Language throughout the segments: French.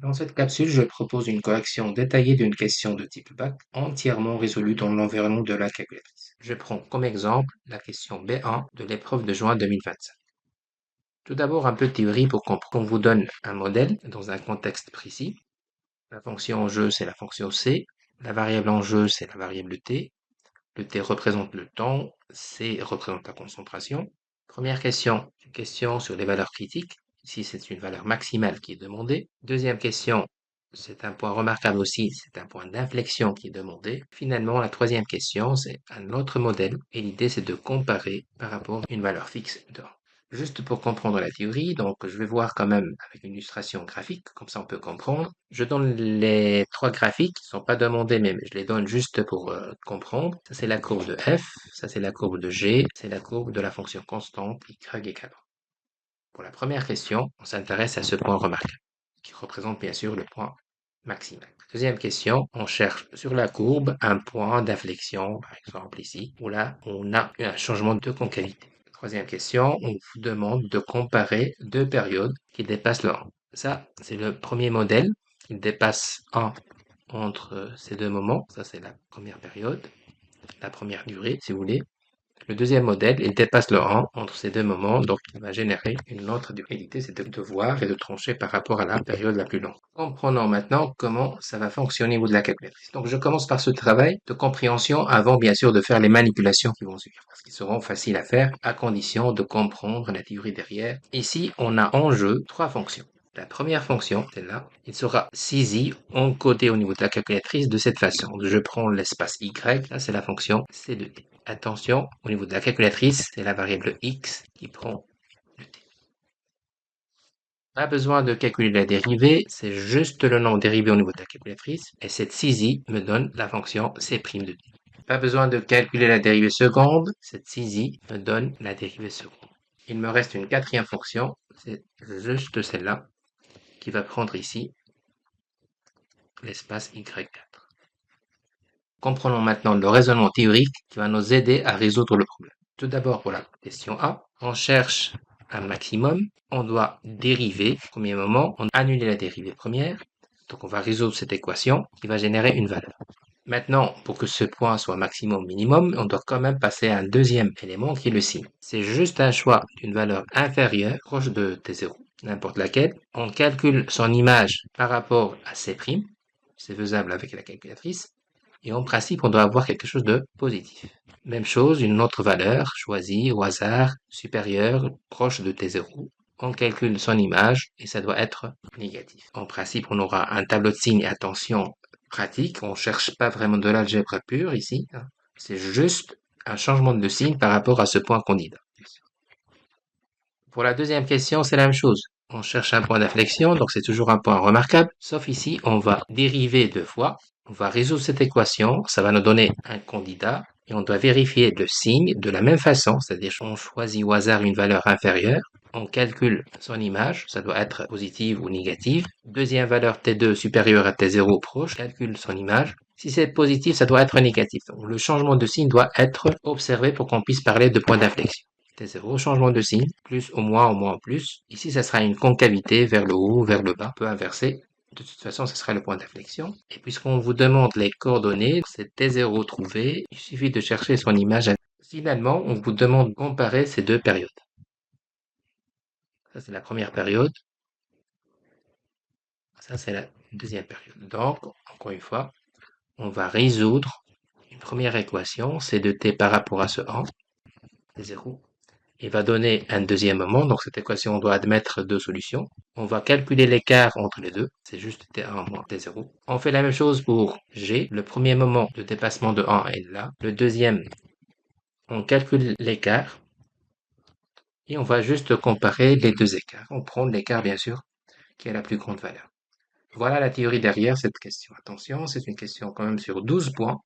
Dans cette capsule, je propose une correction détaillée d'une question de type bac entièrement résolue dans l'environnement de la calculatrice. Je prends comme exemple la question B1 de l'épreuve de juin 2025. Tout d'abord, un peu de théorie pour comprendre. On vous donne un modèle dans un contexte précis. La fonction en jeu, c'est la fonction C. La variable en jeu, c'est la variable T. Le T représente le temps, C représente la concentration. Première question, une question sur les valeurs critiques. Ici, c'est une valeur maximale qui est demandée. Deuxième question, c'est un point remarquable aussi, c'est un point d'inflexion qui est demandé. Finalement, la troisième question, c'est un autre modèle et l'idée, c'est de comparer par rapport à une valeur fixe de 1. Juste pour comprendre la théorie, donc je vais voir quand même avec une illustration graphique, comme ça on peut comprendre. Je donne les trois graphiques, qui ne sont pas demandés, mais je les donne juste pour comprendre. Ça c'est la courbe de f, ça c'est la courbe de g, c'est la courbe de la fonction constante y égale 1. Pour la première question, on s'intéresse à ce point remarquable, qui représente bien sûr le point maximal. Deuxième question, on cherche sur la courbe un point d'inflexion, par exemple ici, où là on a un changement de concavité. Troisième question, on vous demande de comparer deux périodes qui dépassent le 1. Ça, c'est le premier modèle. Il dépasse 1 entre ces deux moments. Ça, c'est la première période, la première durée, si vous voulez. Le deuxième modèle, il dépasse le 1 entre ces deux moments, donc il va générer une autre durée. L'idée, c'est de voir et de trancher par rapport à la période la plus longue. Comprenons maintenant comment ça va fonctionner au niveau de la calculatrice. Donc, je commence par ce travail de compréhension avant, bien sûr, de faire les manipulations qui vont suivre, parce qu'ils seront faciles à faire à condition de comprendre la théorie derrière. Ici, on a en jeu trois fonctions. La première fonction, celle-là, il sera saisi, encodé au niveau de la calculatrice de cette façon. Je prends l'espace y, là c'est la fonction c de t. Attention, au niveau de la calculatrice, c'est la variable x qui prend le t. Pas besoin de calculer la dérivée, c'est juste le nom dérivé au niveau de la calculatrice, et cette saisie me donne la fonction c' de t. Pas besoin de calculer la dérivée seconde, cette saisie me donne la dérivée seconde. Il me reste une quatrième fonction, c'est juste celle-là, qui va prendre ici l'espace y4. Comprenons maintenant le raisonnement théorique qui va nous aider à résoudre le problème. Tout d'abord, pour la question A, on cherche un maximum, on doit dériver. Au premier moment, on annule la dérivée première, donc on va résoudre cette équation qui va générer une valeur. Maintenant, pour que ce point soit maximum minimum, on doit quand même passer à un deuxième élément qui est le signe. C'est juste un choix d'une valeur inférieure, proche de t0, n'importe laquelle. On calcule son image par rapport à C', c'est faisable avec la calculatrice, et en principe, on doit avoir quelque chose de positif. Même chose, une autre valeur choisie au hasard, supérieure, proche de t0. On calcule son image et ça doit être négatif. En principe, on aura un tableau de signes et attention pratique. On ne cherche pas vraiment de l'algèbre pure ici. C'est juste un changement de signe par rapport à ce point candidat. Pour la deuxième question, c'est la même chose. On cherche un point d'inflexion, donc c'est toujours un point remarquable. Sauf ici, on va dériver deux fois. On va résoudre cette équation. Ça va nous donner un candidat. Et on doit vérifier le signe de la même façon. C'est-à-dire qu'on choisit au hasard une valeur inférieure. On calcule son image. Ça doit être positive ou négative. Deuxième valeur T2 supérieure à T0 proche. Calcule son image. Si c'est positif, ça doit être négatif. Donc, le changement de signe doit être observé pour qu'on puisse parler de point d'inflexion. T0, changement de signe, plus au moins au plus. Ici, ça sera une concavité vers le haut, vers le bas, un peu inversé. De toute façon, ce sera le point d'inflexion. Et puisqu'on vous demande les coordonnées, c'est T0 trouvé, il suffit de chercher son image. Finalement, on vous demande de comparer ces deux périodes. Ça, c'est la première période. Ça, c'est la deuxième période. Donc, encore une fois, on va résoudre une première équation, C de t par rapport à ce 1, T0. Il va donner un deuxième moment, donc cette équation doit admettre deux solutions. On va calculer l'écart entre les deux, c'est juste t1 moins t0. On fait la même chose pour g, le premier moment de dépassement de 1 est là. Le deuxième, on calcule l'écart, et on va juste comparer les deux écarts. On prend l'écart, bien sûr, qui a la plus grande valeur. Voilà la théorie derrière cette question. Attention, c'est une question quand même sur 12 points,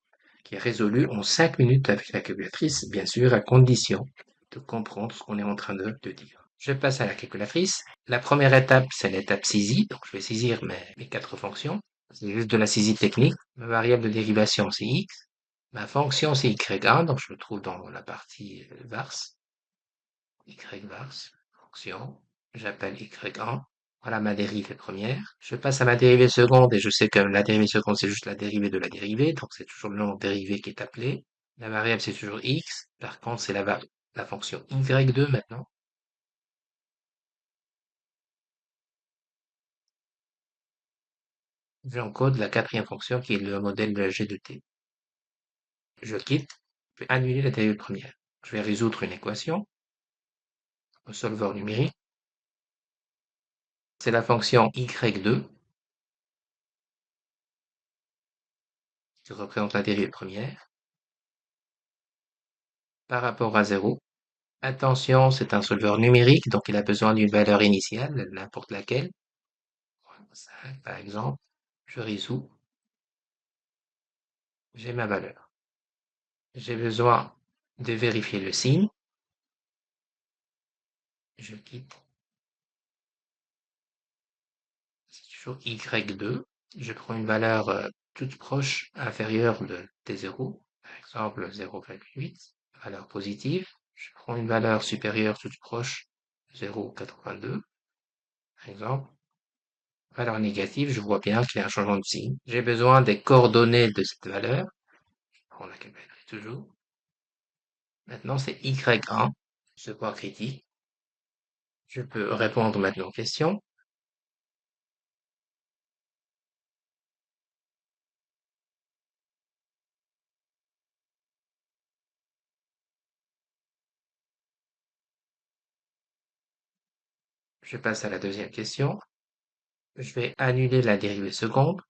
qui est résolue en 5 minutes avec la calculatrice, bien sûr, à condition de comprendre ce qu'on est en train de dire. Je passe à la calculatrice. La première étape, c'est l'étape saisie. Donc, je vais saisir mes quatre fonctions. C'est juste de la saisie technique. Ma variable de dérivation, c'est x. Ma fonction, c'est y1. Donc, je le trouve dans la partie vars. Y vars, fonction. J'appelle y1. Voilà ma dérivée première. Je passe à ma dérivée seconde et je sais que la dérivée seconde, c'est juste la dérivée de la dérivée. Donc, c'est toujours le nom de dérivée qui est appelé. La variable, c'est toujours x. Par contre, c'est la fonction y2 maintenant. J'encode la quatrième fonction qui est le modèle de G de t. Je quitte. Je vais annuler la dérivée première. Je vais résoudre une équation au solveur numérique. C'est la fonction y2 qui représente la dérivée première par rapport à 0. Attention, c'est un solveur numérique, donc il a besoin d'une valeur initiale, n'importe laquelle. 5, par exemple. Je résous. J'ai ma valeur. J'ai besoin de vérifier le signe. Je quitte. C'est toujours y2. Je prends une valeur toute proche, inférieure de t0. Par exemple, 0,8. Valeur positive. Je prends une valeur supérieure toute proche, 0,82. Par exemple. Valeur négative, je vois bien qu'il y a un changement de signe. J'ai besoin des coordonnées de cette valeur. On la calcule toujours. Maintenant, c'est y1, ce point critique. Je peux répondre maintenant aux questions. Je passe à la deuxième question. Je vais annuler la dérivée seconde.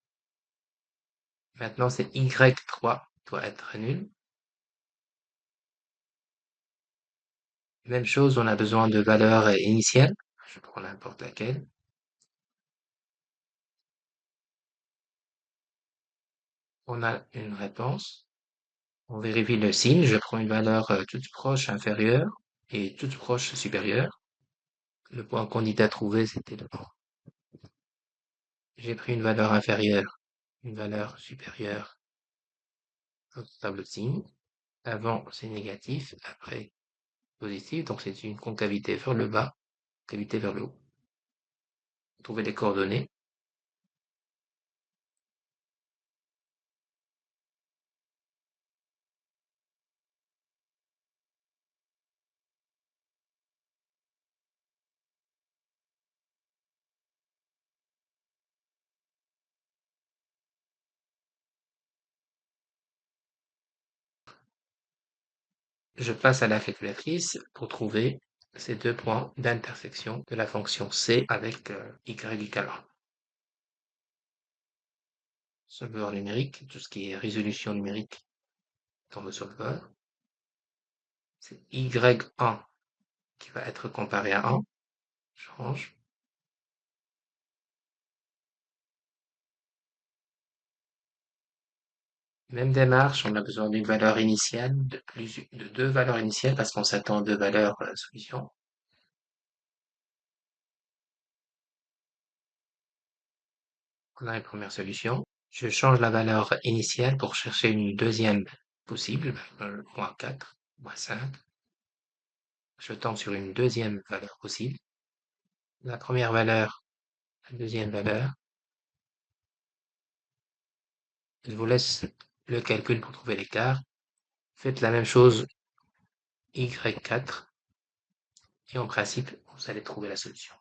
Maintenant, c'est y3 doit être nul. Même chose, on a besoin de valeurs initiales. Je prends n'importe laquelle. On a une réponse. On vérifie le signe. Je prends une valeur toute proche inférieure et toute proche supérieure. Le point candidat trouvé, c'était le 1. J'ai pris une valeur inférieure, une valeur supérieure au tableau de signe. Avant, c'est négatif, après, positif. Donc, c'est une concavité vers le bas, concavité vers le haut. Trouver les coordonnées. Je passe à la calculatrice pour trouver ces deux points d'intersection de la fonction c avec y égale 1. Solveur numérique, tout ce qui est résolution numérique dans le solveur. C'est y1 qui va être comparé à 1. Change. Même démarche, on a besoin d'une valeur initiale, de deux valeurs initiales parce qu'on s'attend à deux valeurs solution. On a une première solution. Je change la valeur initiale pour chercher une deuxième possible, moins 4, moins 5. Je tombe sur une deuxième valeur possible. La première valeur, la deuxième valeur. Je vous laisse le calcul pour trouver l'écart. Faites la même chose y4 et en principe, vous allez trouver la solution.